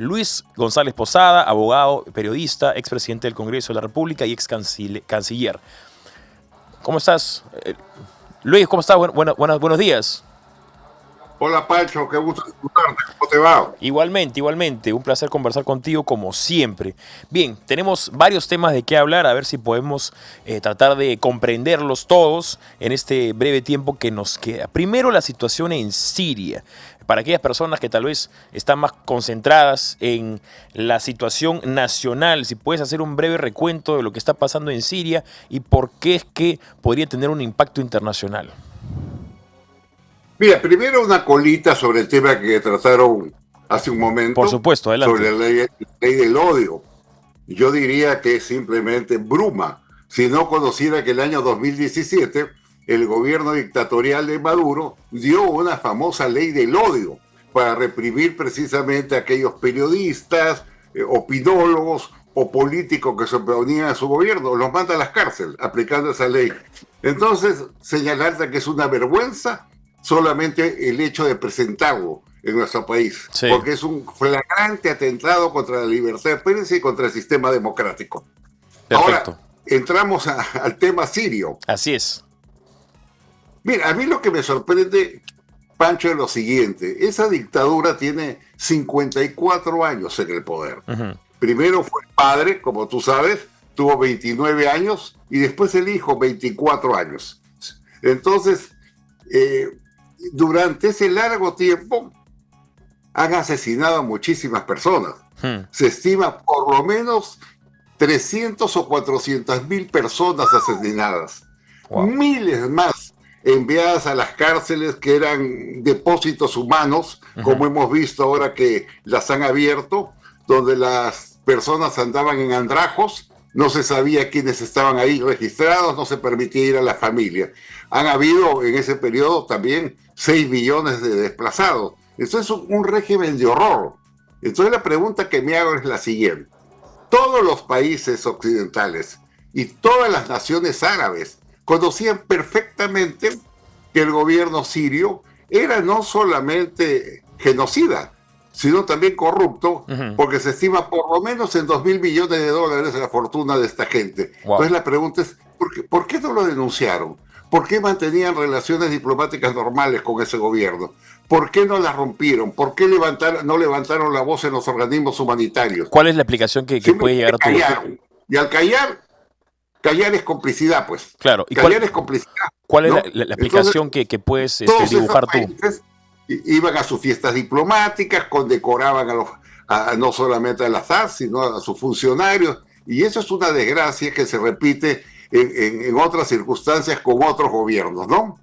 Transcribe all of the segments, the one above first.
Luis González Posada, abogado, periodista, expresidente del Congreso de la República y ex canciller. ¿Cómo estás? Luis, ¿cómo estás? Buenos días. Hola Pancho, qué gusto escucharte. ¿Cómo te va? Igualmente, un placer conversar contigo como siempre. Bien, tenemos varios temas de qué hablar, a ver si podemos tratar de comprenderlos todos en este breve tiempo que nos queda. Primero, la situación en Siria. Para aquellas personas que tal vez están más concentradas en la situación nacional, si puedes hacer un breve recuento de lo que está pasando en Siria y por qué es que podría tener un impacto internacional. Mira, primero una colita sobre el tema que trataron hace un momento, Por supuesto, adelante. sobre la ley del odio. Yo diría que es simplemente bruma. Si no conociera que el año 2017 el gobierno dictatorial de Maduro dio una famosa ley del odio para reprimir precisamente a aquellos periodistas, opinólogos o políticos que se oponían a su gobierno. Los manda a las cárceles aplicando esa ley. Entonces, señalarte que es una vergüenza solamente el hecho de presentarlo en nuestro país, Sí. Porque es un flagrante atentado contra la libertad de prensa y contra el sistema democrático. Perfecto. Ahora, entramos al tema sirio. Así es. Mira, a mí lo que me sorprende, Pancho, es lo siguiente. Esa dictadura tiene 54 años en el poder. Primero fue el padre, como tú sabes, tuvo 29 años, y después el hijo, 24 años. Entonces, durante ese largo tiempo han asesinado a muchísimas personas. Se estima por lo menos 300 o 400 mil personas asesinadas. Wow. Miles más enviadas a las cárceles que eran depósitos humanos, como hemos visto ahora que las han abierto, donde las personas andaban en andrajos, no se sabía quiénes estaban ahí registrados, no se permitía ir a la familia. Han habido en ese periodo también 6 millones de desplazados. Esto es un régimen de horror. Entonces la pregunta que me hago es la siguiente. Todos los países occidentales y todas las naciones árabes conocían perfectamente que el gobierno sirio era no solamente genocida, sino también corrupto, porque se estima por lo menos en $2.000 millones la fortuna de esta gente. Wow. Entonces la pregunta es, ¿por qué no lo denunciaron? ¿Por qué mantenían relaciones diplomáticas normales con ese gobierno? ¿Por qué no las rompieron? ¿Por qué no levantaron la voz en los organismos humanitarios? ¿Cuál es la explicación que puede llegar a tu... Callaron. Y al callar es complicidad, pues. Claro. ¿Y callar es complicidad. ¿Cuál es ¿no? la explicación Entonces, que puedes dibujar tú? Iban a sus fiestas diplomáticas, condecoraban no solamente al Assad, sino a sus funcionarios. Y eso es una desgracia que se repite en otras circunstancias con otros gobiernos, ¿no?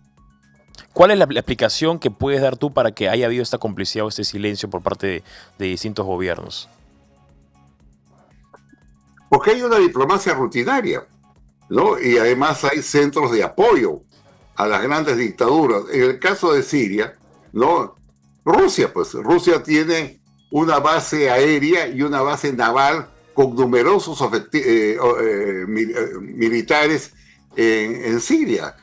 ¿Cuál es la explicación que puedes dar tú para que haya habido esta complicidad o este silencio por parte de distintos gobiernos? Porque hay una diplomacia rutinaria, ¿no? Y además hay centros de apoyo a las grandes dictaduras. En el caso de Siria, ¿no? Rusia Rusia tiene una base aérea y una base naval con numerosos militares en Siria,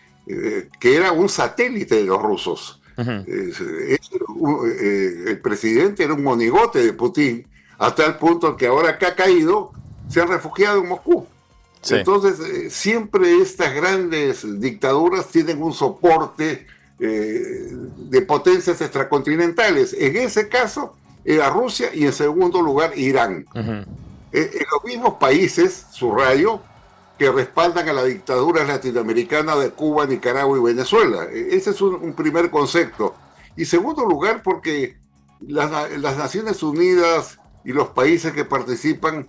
que era un satélite de los rusos. El presidente era un monigote de Putin, hasta el punto que ahora que ha caído, se han refugiado en Moscú. Sí. Entonces, siempre estas grandes dictaduras tienen un soporte de potencias extracontinentales. En ese caso, era Rusia y en segundo lugar, Irán. Los mismos países, subrayo, que respaldan a la dictadura latinoamericana de Cuba, Nicaragua y Venezuela. Ese es un primer concepto. Y segundo lugar, porque las Naciones Unidas y los países que participan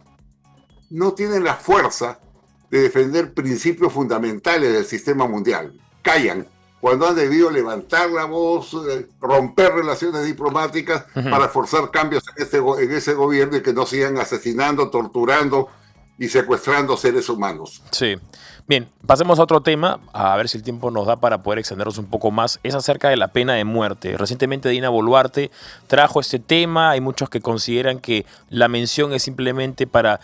no tienen la fuerza de defender principios fundamentales del sistema mundial. Callan cuando han debido levantar la voz, romper relaciones diplomáticas para forzar cambios en ese gobierno y que no sigan asesinando, torturando y secuestrando seres humanos. Sí. Bien, pasemos a otro tema, a ver si el tiempo nos da para poder extendernos un poco más. Es acerca de la pena de muerte. Recientemente Dina Boluarte trajo este tema. Hay muchos que consideran que la mención es simplemente para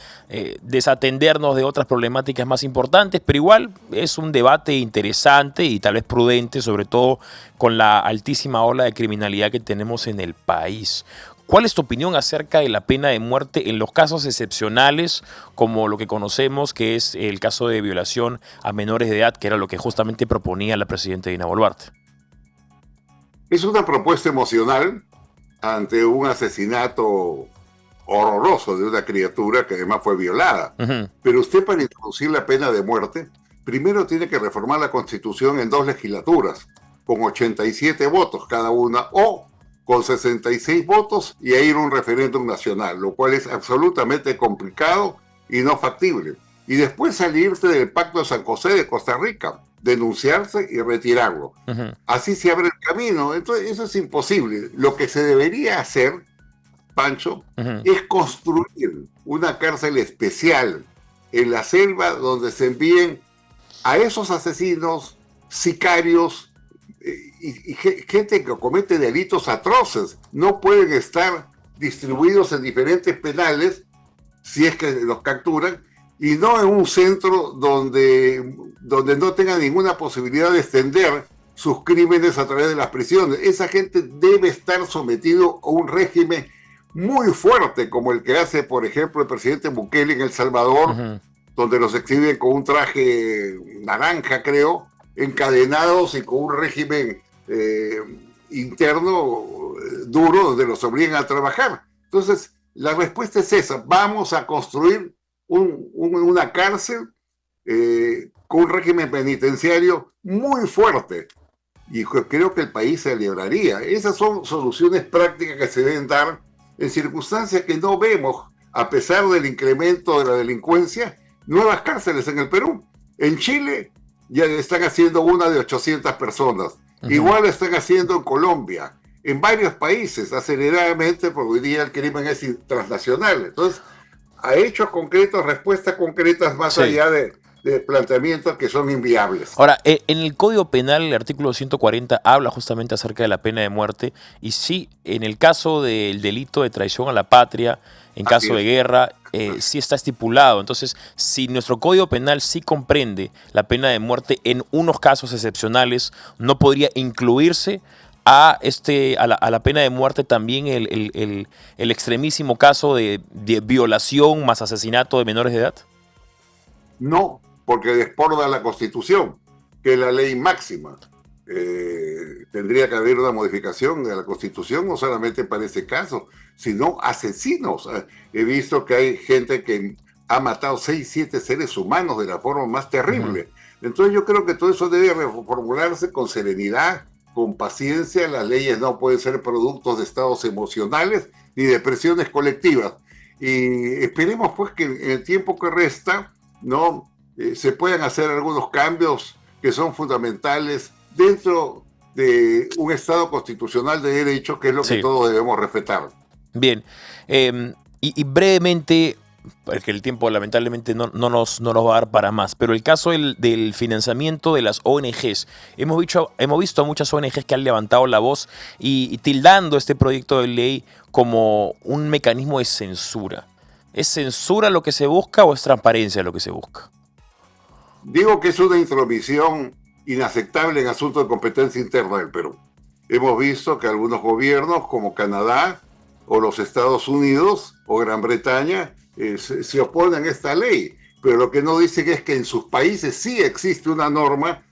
desatendernos de otras problemáticas más importantes, pero igual es un debate interesante y tal vez prudente, sobre todo con la altísima ola de criminalidad que tenemos en el país. ¿Cuál es tu opinión acerca de la pena de muerte en los casos excepcionales, como lo que conocemos, que es el caso de violación a menores de edad, que era lo que justamente proponía la presidenta Dina Boluarte? Es una propuesta emocional ante un asesinato horroroso de una criatura que además fue violada. Pero usted, para introducir la pena de muerte, primero tiene que reformar la Constitución en 2 legislaturas, con 87 votos cada una, o con 66 votos y a ir a un referéndum nacional, lo cual es absolutamente complicado y no factible. Y después salirse del Pacto de San José de Costa Rica, denunciarse y retirarlo. Así se abre el camino. Entonces, eso es imposible. Lo que se debería hacer, Pancho, es construir una cárcel especial en la selva donde se envíen a esos asesinos, sicarios y gente que comete delitos atroces. No pueden estar distribuidos en diferentes penales si es que los capturan, y no en un centro donde no tengan ninguna posibilidad de extender sus crímenes a través de las prisiones. Esa gente debe estar sometido a un régimen muy fuerte, como el que hace, por ejemplo, el presidente Bukele en El Salvador, donde los exhiben con un traje naranja, creo, encadenados y con un régimen interno duro, donde los obligan a trabajar. Entonces, la respuesta es esa: vamos a construir una cárcel con un régimen penitenciario muy fuerte, y creo que el país se libraría. Esas son soluciones prácticas que se deben dar en circunstancias que no vemos, a pesar del incremento de la delincuencia, nuevas cárceles en el Perú. En Chile ya están haciendo una de 800 personas. Igual lo están haciendo en Colombia, en varios países, aceleradamente, porque hoy día el crimen es transnacional. Entonces, a hechos concretos, respuestas concretas, más allá de planteamientos que son inviables. Ahora, en el Código Penal, el artículo 140 habla justamente acerca de la pena de muerte, y sí, en el caso del delito de traición a la patria, en caso de guerra, sí está estipulado. Entonces, si nuestro Código Penal sí comprende la pena de muerte en unos casos excepcionales, ¿no podría incluirse a la pena de muerte también el extremísimo caso de violación más asesinato de menores de edad? No, porque desborda la Constitución, que es la ley máxima. Tendría que haber una modificación de la Constitución, no solamente para ese caso, sino asesinos. He visto que hay gente que ha matado 6, 7 seres humanos de la forma más terrible. Entonces yo creo que todo eso debe reformularse con serenidad, con paciencia. Las leyes no pueden ser productos de estados emocionales ni de presiones colectivas. Y esperemos pues que en el tiempo que resta se puedan hacer algunos cambios que son fundamentales dentro de un Estado constitucional de derecho, que es lo que todos debemos respetar. Bien, y brevemente, porque el tiempo lamentablemente no nos va a dar para más, pero el caso del financiamiento de las ONGs, hemos visto a muchas ONGs que han levantado la voz y tildando este proyecto de ley como un mecanismo de censura. ¿Es censura lo que se busca o es transparencia lo que se busca? Digo que es una intromisión inaceptable en asuntos de competencia interna del Perú. Hemos visto que algunos gobiernos, como Canadá o los Estados Unidos o Gran Bretaña, se oponen a esta ley, pero lo que no dicen es que en sus países sí existe una norma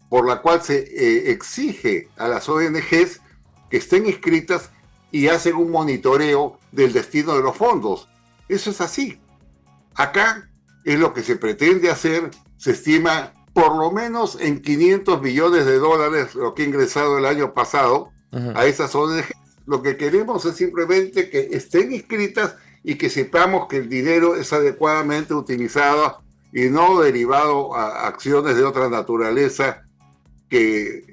por la cual se exige a las ONGs que estén inscritas y hacen un monitoreo del destino de los fondos. Eso es así. Acá es lo que se pretende hacer. Se estima por lo menos en $500 millones lo que ha ingresado el año pasado a esas ONGs. Lo que queremos es simplemente que estén inscritas y que sepamos que el dinero es adecuadamente utilizado y no derivado a acciones de otra naturaleza que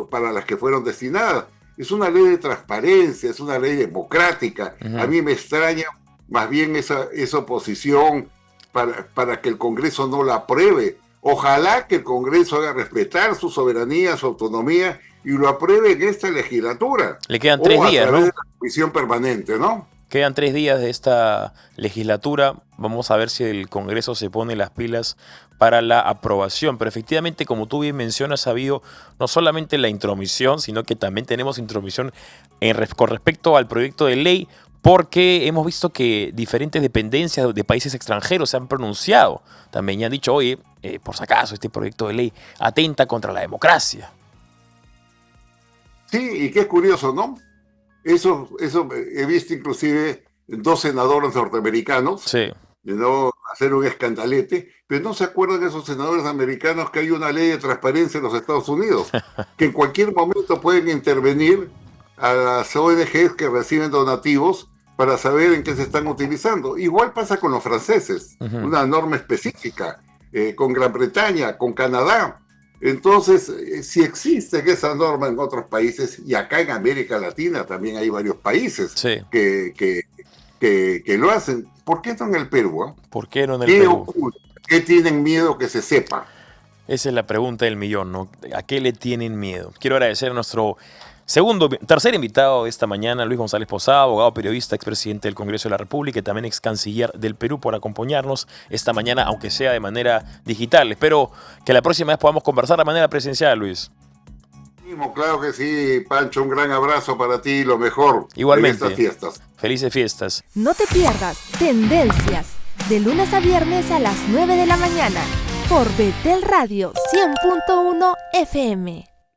para las que fueron destinadas. Es una ley de transparencia, es una ley democrática. A mí me extraña más bien esa oposición para que el Congreso no la apruebe. Ojalá que el Congreso haga respetar su soberanía, su autonomía, y lo apruebe en esta legislatura. Le quedan 3 días, a través ¿no? de la comisión permanente, ¿no? Quedan 3 días de esta legislatura. Vamos a ver si el Congreso se pone las pilas para la aprobación. Pero efectivamente, como tú bien mencionas, ha habido no solamente la intromisión, sino que también tenemos intromisión con respecto al proyecto de ley, porque hemos visto que diferentes dependencias de países extranjeros se han pronunciado. También han dicho, oye, por si acaso este proyecto de ley atenta contra la democracia. Sí, y qué curioso, ¿no? Eso he visto inclusive 2 senadores norteamericanos, Sí. ¿no? Hacer un escandalete, pero no se acuerdan esos senadores americanos que hay una ley de transparencia en los Estados Unidos, que en cualquier momento pueden intervenir a las ONGs que reciben donativos para saber en qué se están utilizando. Igual pasa con los franceses, una norma específica, con Gran Bretaña, con Canadá. Entonces, si existe esa norma en otros países, y acá en América Latina también hay varios países que lo hacen, ¿por qué no en el Perú? ¿Por qué no en el ¿Qué Perú? ocurre? ¿Qué tienen miedo que se sepa? Esa es la pregunta del millón, ¿no? ¿A qué le tienen miedo? Quiero agradecer a nuestro tercer invitado de esta mañana, Luis González Posada, abogado, periodista, expresidente del Congreso de la República y también ex canciller del Perú, por acompañarnos esta mañana, aunque sea de manera digital. Espero que la próxima vez podamos conversar de manera presencial, Luis. Claro que sí, Pancho, un gran abrazo para ti, lo mejor. Igualmente. En estas fiestas. Felices fiestas. No te pierdas Tendencias, de lunes a viernes a las 9 de la mañana, por Betel Radio 100.1 FM.